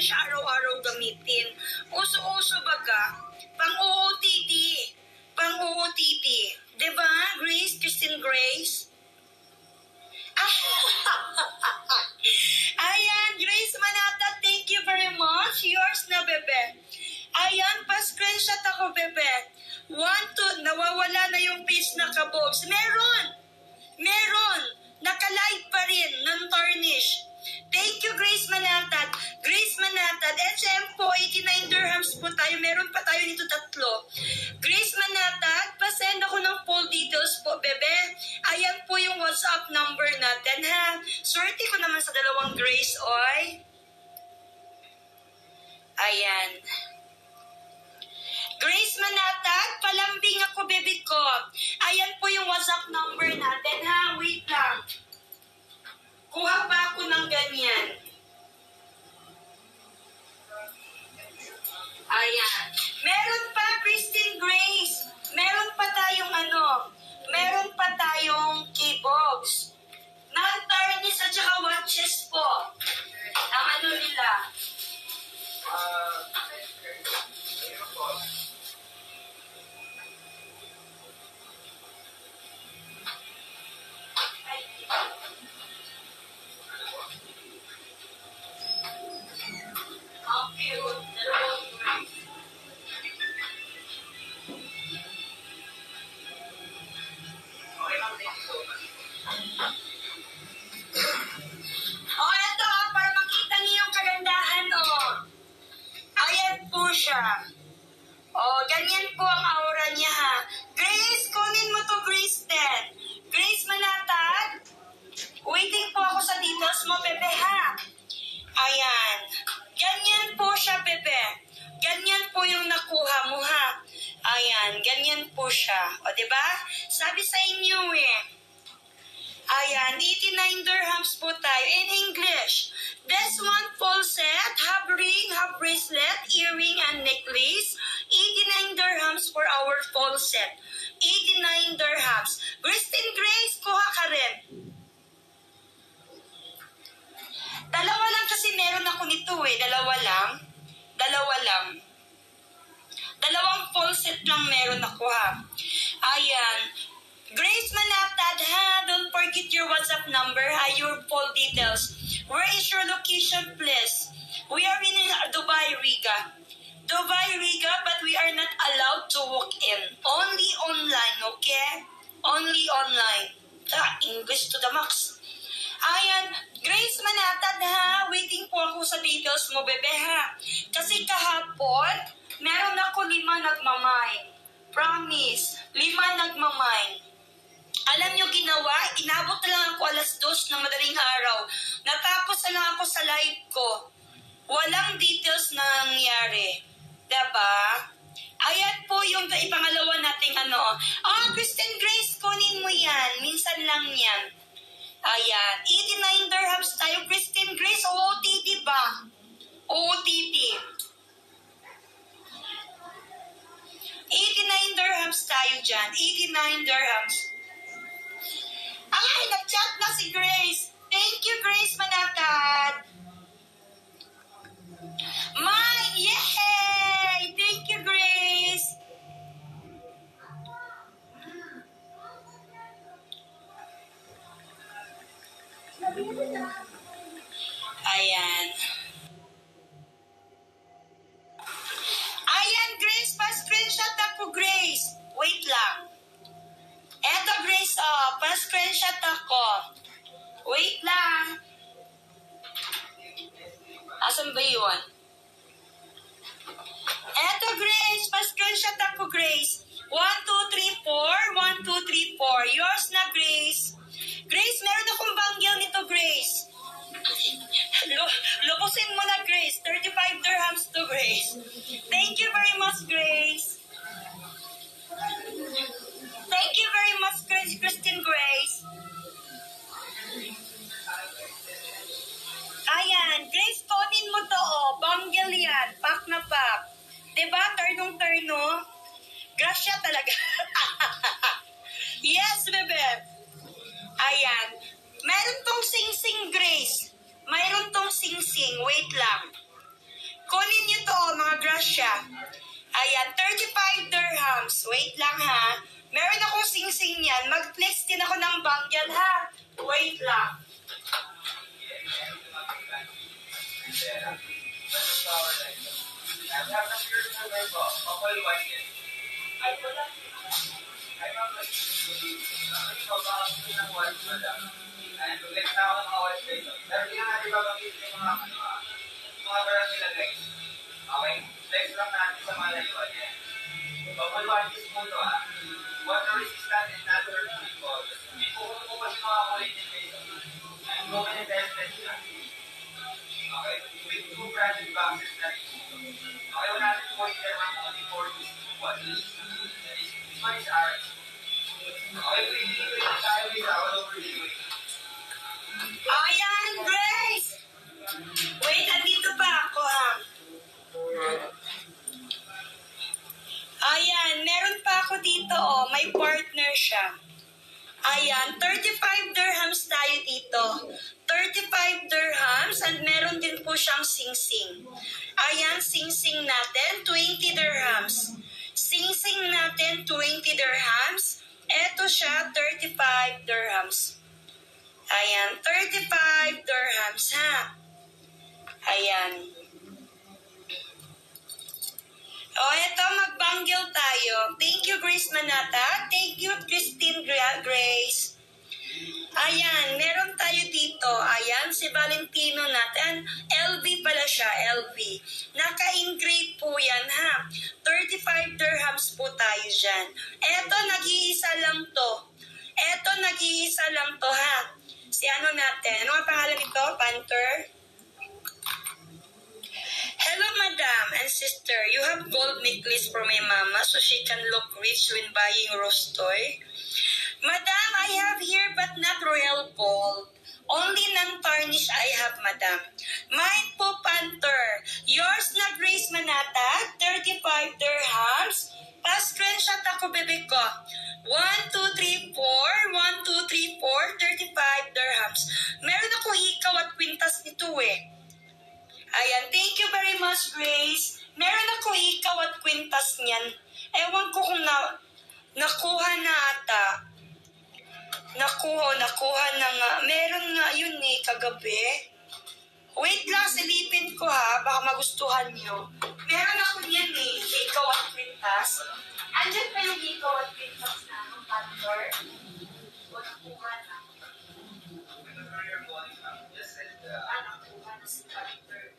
siya araw-araw gamitin. Uso-uso baga, pang-OOTD. Pang-OOTD. Diba, Grace? Christine Grace? Ayan, Grace Manata, thank you very much. Yours na, bebe. Ayan, pa-screenshot ako, bebe. Nawawala na yung page na kabobs. Meron. Naka-live pa rin, non-tarnish. Thank you, Grace Manatad. Grace Manatad, SM po, 89 dirhams po tayo. Meron pa tayo nito 3. Grace Manatad, pasend ako ng full details po, bebe. Ayan po yung WhatsApp number natin, ha. Swerte ko naman sa 2 Grace, oy. Ayan. Grace Manatad, palambing ako, bebe ko. Ayan po yung WhatsApp number natin, ha. Wait lang. Kuha pa ako ng ganyan. Ayan. Meron pa, Christine Grace. Meron pa tayong keybox. Non-tarnish at saka watches po. Ang ano nila. Ganyan po ang aura niya, ha. Grace, kunin mo to, Grace, din. Grace Manatad, waiting po ako sa details mo, bebe, ha. Ayan. Ganyan po siya, bebe. Ganyan po yung nakuha mo, ha. Ayan, ganyan po siya. O, diba? Sabi sa inyo, eh. Ayan, 89 dirhams po tayo in English. This one full set, half ring, half bracelet, earring, and necklace. 89 dirhams for our full set. 89 dirhams. Christine Grace, kuha ka rin. 2 lang kasi meron ako nito eh. 2 lang. 2 full set lang meron ako, ha. Ayan. Grace Manatad, ha? Don't forget your WhatsApp number, ha? Your full details. Where is your location, please? We are in Dubai, Riga. Dubai, Riga, but we are not allowed to walk in. Only online, okay? Only online. English to the max. Ayan, Grace Manatad, ha? Waiting po ako sa details mo, bebe, ha? Kasi kahapon, meron ako 5 nagmamine. Promise, 5 nagmamine. Alam nyo ginawa, inabot na lang ako 2:00 ng madaling araw. Natapos na lang ako sa live ko. Walang details na nangyari. Diba? Ayan po yung ipangalawa nating ano. Christine Grace, kunin mo yan. Minsan lang yan. Ayan. 89 dirhams tayo, Christine Grace. OOTD ba? OOTD. 89 dirhams tayo dyan. 89 dirhams. Ay, nag-chat na si Grace. Thank you, Grace Manatad. Yay! Thank you, Grace. Ayan. Ayan, Grace. Pa-screenshot ako, Grace. Wait lang. Eto, Grace, pa-screenshot ako. Wait lang. Asan ba yun? Eto, Grace, pa-screenshot ako, Grace. 1, 2, 3, 4. 1, 2, 3, 4. Yours na, Grace. Grace, meron akong banggil nito, Grace. Lubusin mo na, Grace. 35 dirhams to, Grace. Thank you very much, Grace. Thank you very much, Christine Grace. Ayan, Grace, tonin mo to, banggil yan. Pak na pak. Diba? Ternong-terno. Grasya talaga. Yes, bebe. Ayan. Meron tong sing-sing, Grace. Mayroon tong sing-sing. Wait lang. Kunin niyo to, mga grasya. Ayan, 35 dirhams. Wait lang ha. Meron akong sing-sing yan. Mag-flex din ako ng bangyal ha. Wait lang. Ay, wala. Okay, flex lang natin sa malayuan yan. Pagpaliwan is po ito water resistant and natural people. Hindi po kung po kasi mga kulit yung kayo. I'm going to test that siya. Okay, with 2 branded boxes na rin po. Okay, wala natin po yung term only for this one. This one is ours. Okay, pwede tayo with all over the way. Ayan, Grace! Wait, andito pa ako ha. Ayan, meron pa ako dito oh. May partner siya. Ayan, 35 dirhams tayo dito. 35 dirhams and meron din po siyang sing-sing. Ayan, sing-sing natin, 20 dirhams. Sing-sing natin, 20 dirhams. Eto siya, 35 dirhams. Ayan, 35 dirhams ha. Ayan. O, eto, mag-bangle tayo. Thank you, Grace Manata. Thank you, Christine Grace. Ayan, meron tayo dito. Ayan, si Valentino natin. LV pala siya, LV. Naka-engrave po yan, ha. 35 dirhams po tayo dyan. Eto, nag-iisa lang to. Eto, nag-iisa lang to, ha. Si ano natin? Ano ang pangalan nito? Panther? Hello, madam and sister. You have gold necklace for my mama so she can look rich when buying rose toy. Madam, I have here but not royal gold. Only non-tarnished I have, madam. Mine po, Panther. Yours na, Grace Manata, 35 dirhams. Pa-screenshot ako, bebe ko. 1, 2, 3, 4. 1, 2, 3, 4. 35 dirhams. Meron ako hikaw at kwintas nito eh. Ayan, thank you very much, Grace. Meron ako hikaw at kwintas niyan. Ewan ko kung nakuha na ata. Nakuha na nga. Meron nga yun eh, kagabi. Wait lang, silipin ko ha, baka magustuhan nyo. Meron ako niyan eh, hikaw at kwintas. Andyan pa yung hikaw at kwintas na ng Panther. O nakuha na. Nakuha na si Panther.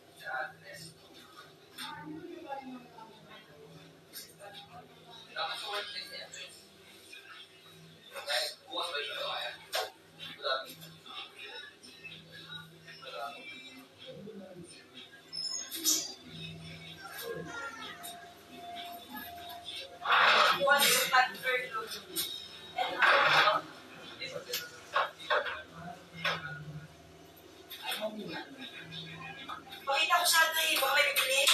Pakita ko sana eh, baka may bibili.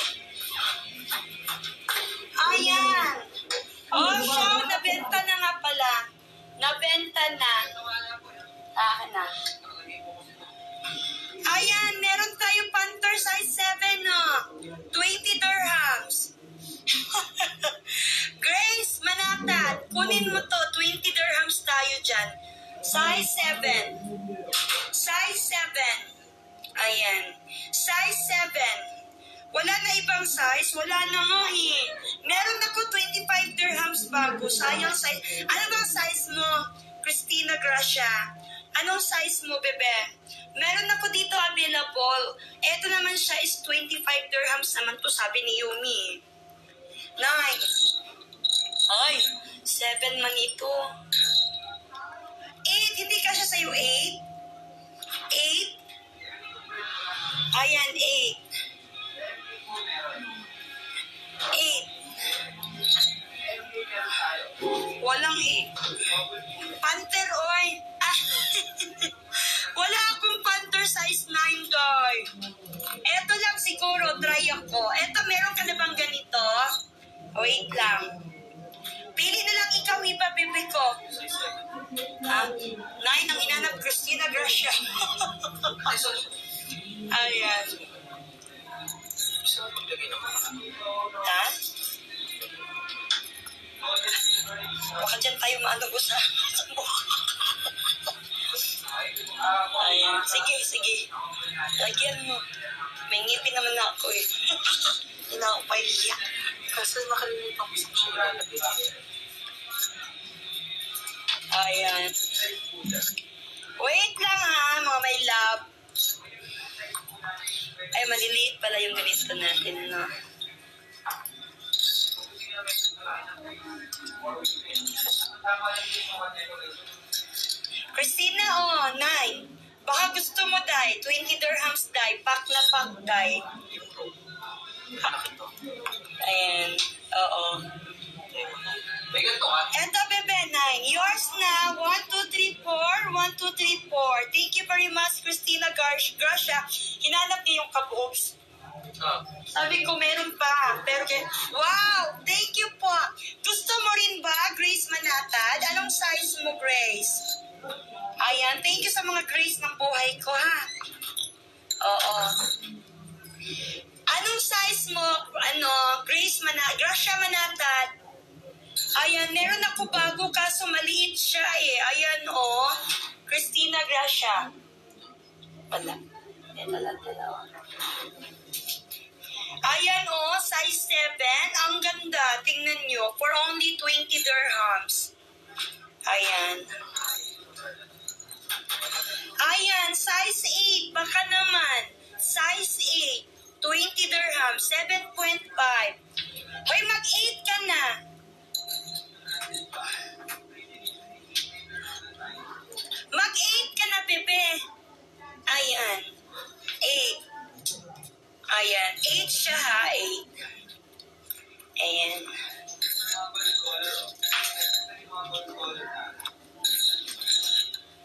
Ayan! Oh, siya, nabenta na nga pala. Nabenta na. Na. Ayan, meron tayo Panther size 7, no? 20 dirhams. Grace Manata, kunin mo to. 20 dirhams tayo dyan. Size 7. Size 7. Ayan. Size 7. Wala na ibang size. Wala na nga eh. Meron ako 25 dirhams bago. Sayang size. Ano bang size mo, Christina Gracia? Anong size mo, bebe? Meron ako dito available. Ito naman siya is 25 dirhams naman to, sabi ni Yumi. 9. Ay, 7 man ito. 8. Hindi ka siya sa'yo 8? 8? Ayan, 8. 8. Walang 8. Panther, oy. Wala akong Panther size 9, guy. Eto lang siguro, try ako. Eto, meron ka na bang ganito? Wait lang. Pili na lang ikaw, iba, bebe ko. Ha? 9 ang inanap, Christina Gracia. Ayan. ano ko sa mukha. Ayan, sige. Lagyan mo. May ngipin naman ako eh. Hindi na ako pahiya. Kasi nakalimutan ko sa sulat. Ayan. Wait lang ha, mga my love. Ay, maliliit pala yung ganito natin, no? Christina, 9. Baka gusto mo, Day. 20 dirhams, Day. Pack na pack, Day. Ayan. Oo. May ganito ka? Eto, bebe, 9. Yours na. 1, 2, 3, 4. 1, 2, 3, 4. Thank you very much, Christina Gracia. Hinanap niya yung kabooks. Sabi ko, meron pa. Pero, wow! Thank you po. Gusto mo rin ba, Grace Manatad? Anong size mo, Grace? Ayan, thank you sa mga Grace ng buhay ko, ha? Oo. Anong size mo, Gracia Manatad? Ayan, meron ako bago kaso maliit siya eh. Ayan, Christina Gracia. Wala. Ito lang dalawa. Ayan, size 7. Ang ganda. Tingnan nyo. For only 20 dirhams. Ayan. Ayan, size 8. Baka naman. Size 8. 20 dirhams. 7.5. Hoy, mag-8 ka na. Mag-8 ka na, bebe. Ayan. 8. Ayan. 8 siya, ha? 8. Ayan.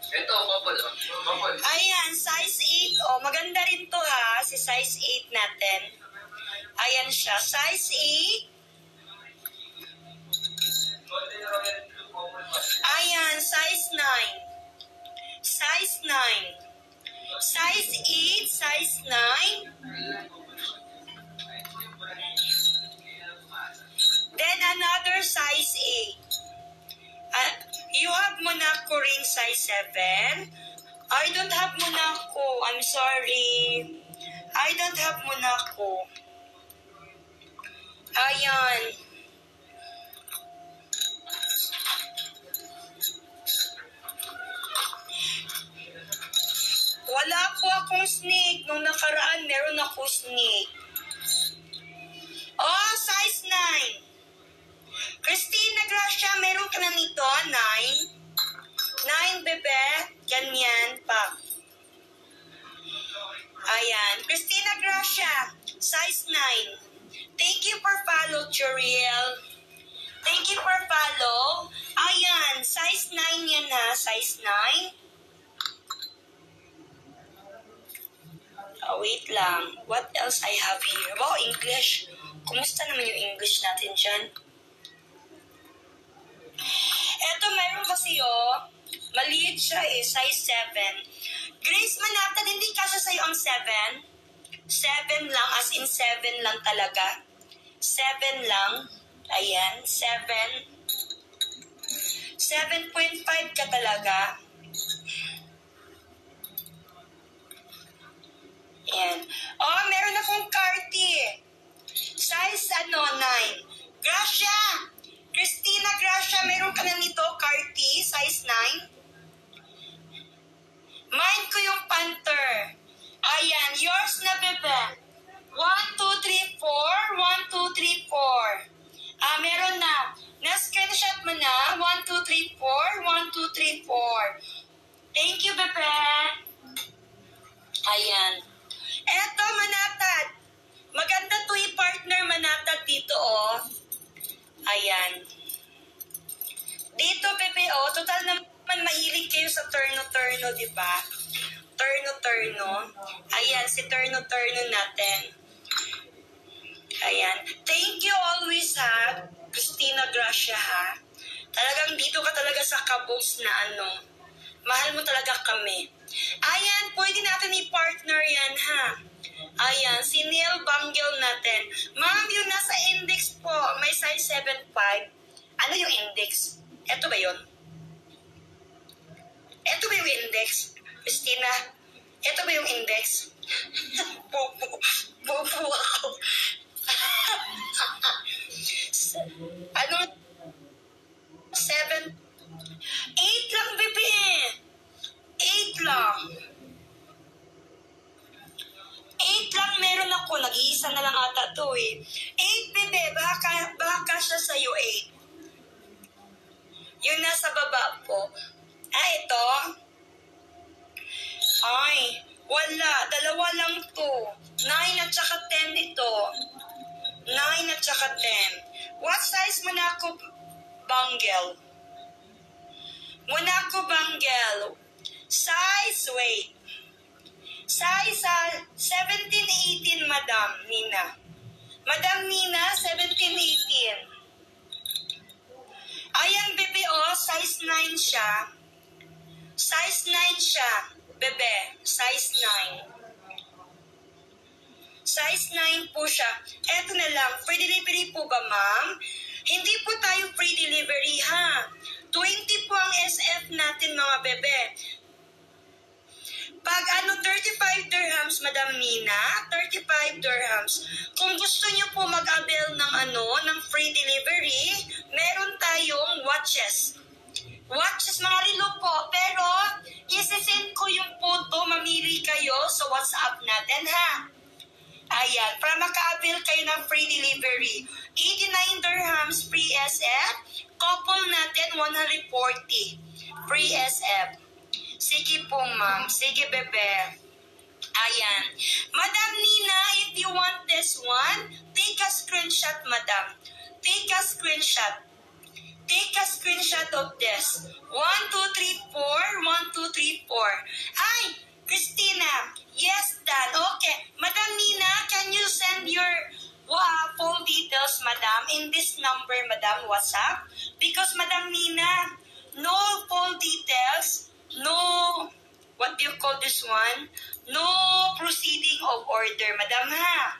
Ito, bubble. Bubble. Ayan, size 8. Maganda rin to, ha? Si size 8 natin. Ayan siya. Size 8. Ayan, size 9. Size 9. Size 8, size 9. Then another size 8. You have Monaco ring size 7. I don't have Monaco. I'm sorry. I don't have Monaco. Ayan. Wala po akong snake. Nung nakaraan, meron ako snake. Size 9. Christina Gracia, meron ka na nito? 9? 9, bebe. Ganyan pa. Ayan. Christina Gracia, size 9. Thank you for follow, Juriel. Thank you for follow. Ayan. Size 9 yan ha. Size 9. Wait lang. What else I have here? Wow, English. Kumusta naman yung English natin dyan? Eto, meron kasi maliit siya eh. Size 7. Grace Manatad, hindi kasya sa'yo ang 7? 7 lang, as in 7 lang talaga. 7 lang. Ayan, 7. 7.5 ka talaga. Ayan. Meron akong carty. Size 9. Gracia! Christina Gracia, meron ka na nito, carty, size 9. Mind ko yung panther. Ayan, yours na, bebe. 1, 2, 3, 4. 1, 2, 3, 4. Meron na. Na-screenshot mo na. 1, 2, 3, 4. 1, 2, 3, 4. Thank you, bebe. Ayan. Eto, Manatad. Maganda to i-partner, Manatad, dito, Ayan. Dito, bebe, total naman mahilig kayo sa turno-turno, di ba? Turno-turno. Ayan, si turno-turno natin. Ayan. Thank you always, ha, Christina Gracia, ha. Talagang dito ka talaga sa kabos na mahal mo talaga kami. Ayan, pwede natin i-partner yan, ha. Ayan, si Neil Banggil natin. Ma'am, yung nasa index po, may size 7.5. Ano yung index? Ito ba yun? Ito ba yung index? Christina, ito ba yung index? Bobo ako. Ano? 7? 8 lang, bebe. 8 lang. 8 lang meron ako. Nag-iisa na lang ata to eh. 8, bebe. Baka siya sa'yo 8. Yung nasa baba po. Ito. Ay, wala. Dalawa lang to. 9 at saka 10 ito. 9 at saka 10. What size Monaco bangle? Monaco bangle. Size, wait. Size 17-18, Madam Nina. Madam Nina, 17-18. Ayan, bebe, oh, size 9 siya. Size 9 siya, bebe. Size 9. Size 9 po siya. Eto na lang, free delivery po ba, ma'am? Hindi po tayo free delivery, ha? 20 po ang SF natin, mga bebe. Pag 35 dirhams, Madam Nina, 35 dirhams. Kung gusto niyo po mag-avail ng free delivery, meron tayong watches. Watches, mga relo po. Pero, isi-send ko yung photo, mamili kayo sa WhatsApp natin, ha? Ayan, para maka-avail kayo ng free delivery. 89 dirhams free SF. Couple natin, 140. Free SF. Sige po, ma'am. Sige, bebe. Ayan. Madam Nina, if you want this one, take a screenshot, madam. Take a screenshot. Take a screenshot of this. 1, 2, 3, 4. 1, 2, 3, 4. Ay, Christina. Yes, Dan. Okay. Madam Nina, can you send your full details, madam, in this number, madam, WhatsApp? Because, Madam Nina, no full details, no, what do you call this one? No proceeding of order, madam, ha?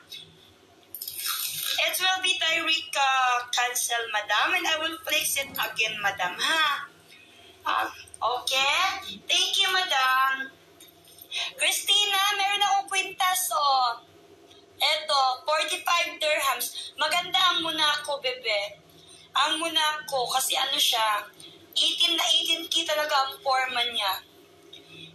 It will be direct cancel, madam, and I will fix it again, madam, ha? Okay? Thank you, madam. Christina, meron akong kwintas, oh. Eto, 45 dirhams. Maganda ang Monaco, bebe. Ang Monaco, kasi ano siya, 18 na 18K talaga ang forma niya.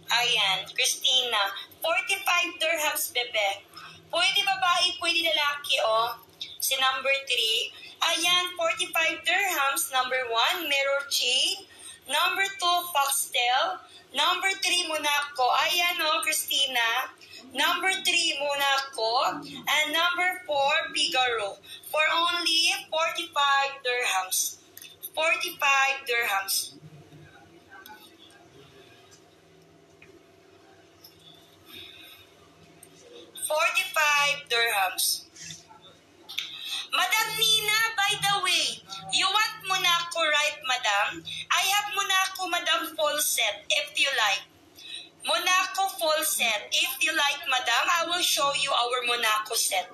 Ayan, Christina. 45 dirhams, bebe. Pwede babae, pwede lalaki, oh. Si number 3. Ayan, 45 dirhams. Number 1, mirror chain. Number 2, foxtail. Number 3, Monaco. Ayan, oh, Christina. Number 3, Monaco. And number 4, Figaro. For only 45 dirhams. 45 dirhams. $45. Madam Nina, by the way, you want Monaco, right, madam? I have Monaco, madam, full set, if you like. Monaco full set. If you like, madam, I will show you our Monaco set.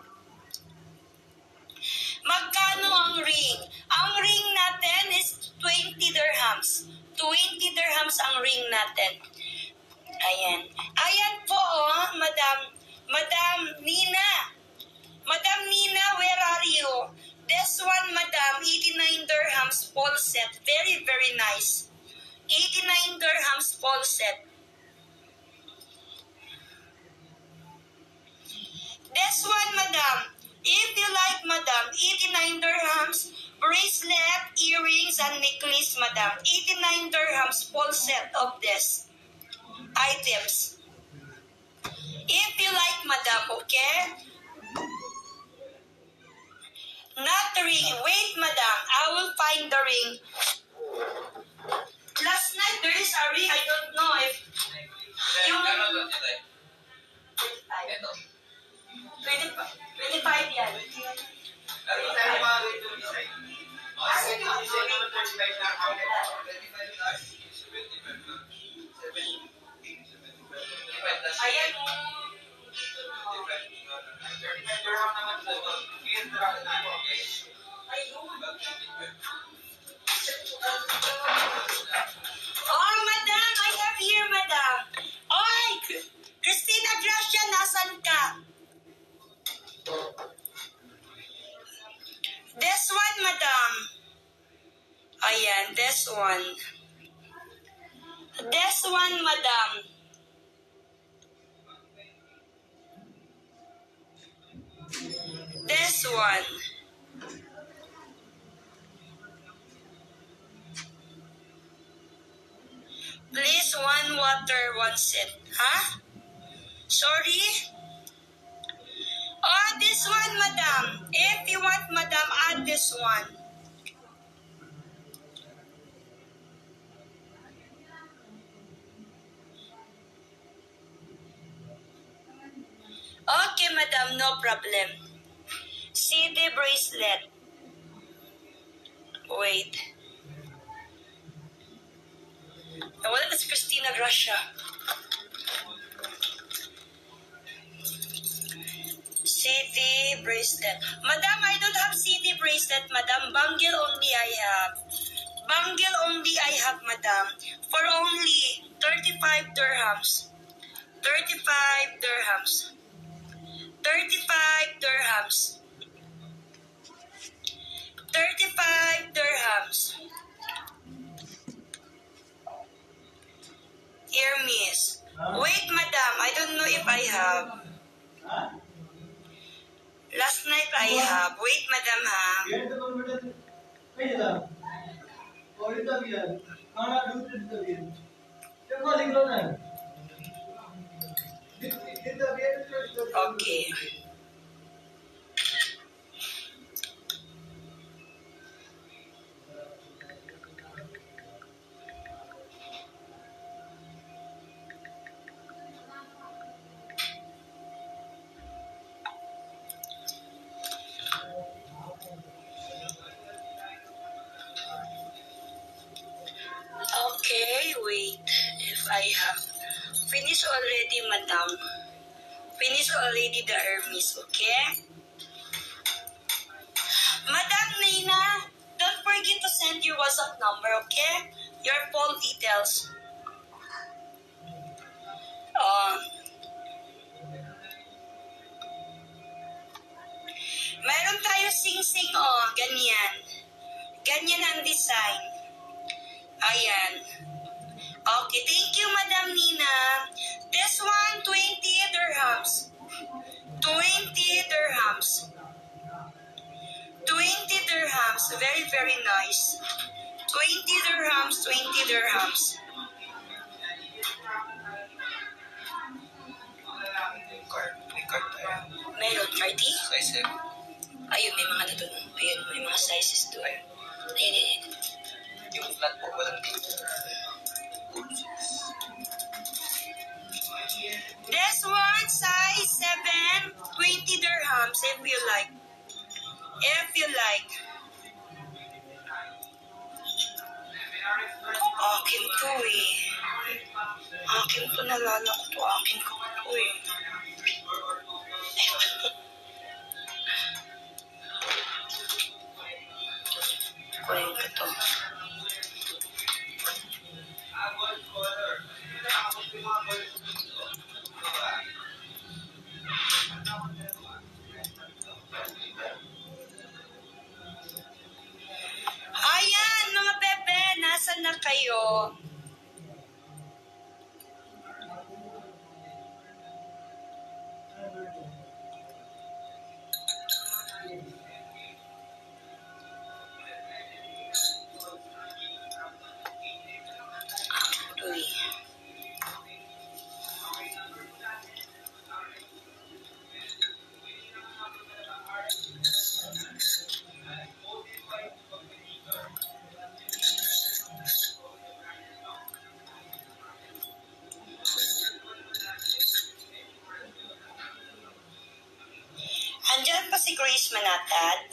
Magkano ang ring? Ang ring natin is 20 dirhams. 20 dirhams ang ring natin. Ayan. Ayan po, oh, madam. Madam Nina. Madam Nina, where are you? This one, madam, 89 dirhams full set. Very, very nice. 89 dirhams full set. This one, madam, if you like, madam, 89 dirhams, bracelet, earrings, and necklace, madam. 89 dirhams full set of this items. If you like, madam, okay? Not the ring. Wait, madam. I will find the ring. Last night, there is a ring. I don't know if... Yung... 25 yan. Ayan mo. Ayun. this one. This one, madam. This one. Please, one water, one set. Huh? Sorry? Oh, this one, madam. If you want, madam, add this one. Okay, madam, no problem. CD bracelet. Wait. Nawala na si Christina Gracia. CD bracelet. Madam, I don't have CD bracelet, madam. Bangle only I have. Bangle only I have, madam. For only 35 dirhams. 35 dirhams. 35 dirhams. 35 dirhams. Hermes. Wait, madam. I don't know if I have. Last night I have. Wait, madam, ha? Okay. Okay, wait. If I have finished already, madam. Finish already the Hermes, okay? Madam Nina, don't forget to send your WhatsApp number, okay? Your phone details. Meron tayo sing-sing, oh, ganyan. Ganyan ang design. Ayan. Okay, thank you, Madam Nina. This one, 20 dirhams. 20 dirhams. 20 dirhams. Very, very nice. 20 dirhams, 20 dirhams. Meron, Cardi? Size 7. Ayun, may mga doon. Ayun, may mga sizes doon. Ayun, ayun. Yung flat po, walang dito. This one, size 7, 20 dirhams if you like. If you like. Akin to eh. Akin to, nalala ko to. Akin ko to eh. Kunin ko to. Ayan, mga bebe, nasan na kayo? Uy. Andiyan pa si Grace Manatad.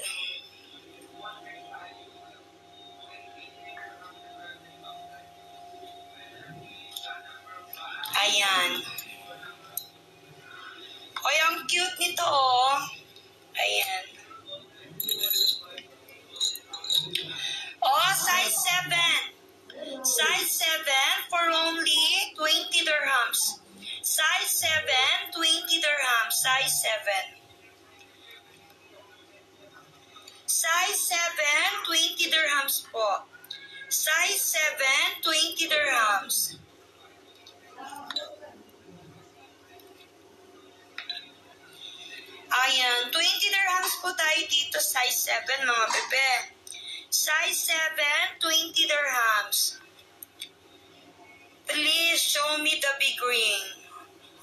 Ayan. Oy, ang cute nito, oh. Ayan. Oh, size 7. Size 7 for only 20 dirhams. Size 7, 20 dirhams. Size 7. Size 7, 20 dirhams po. Size 7, 20 dirhams. Ayan, 20 dirhams po tayo dito, size 7 mga bebe. Size 7, 20 dirhams. Please show me the big ring.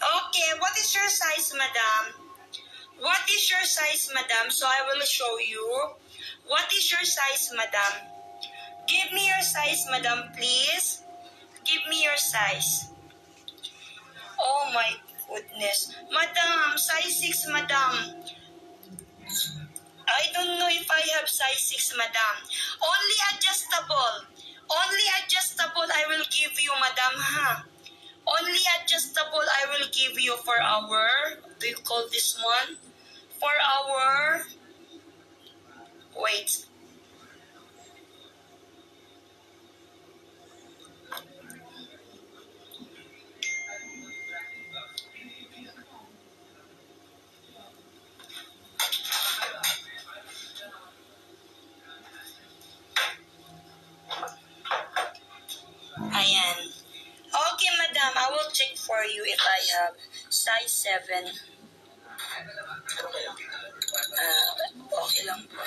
Okay, what is your size, madam? What is your size, madam? So I will show you. What is your size, madam? Give me your size, madam, please. Give me your size. Oh my goodness. Madam, size 6, madam. I don't know if I have size 6, madam. Only adjustable. Only adjustable I will give you, madam, ha? Only adjustable I will give you for our, do you call this one? For our, wait. Ayan. Okay, madam, I will check for you if I have size 7. Okay lang po.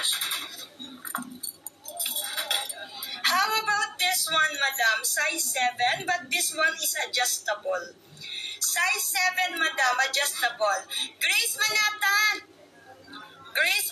How about this one, madam? Size 7, but this one is adjustable. Size 7, madam, adjustable. Grace Manatan! Grace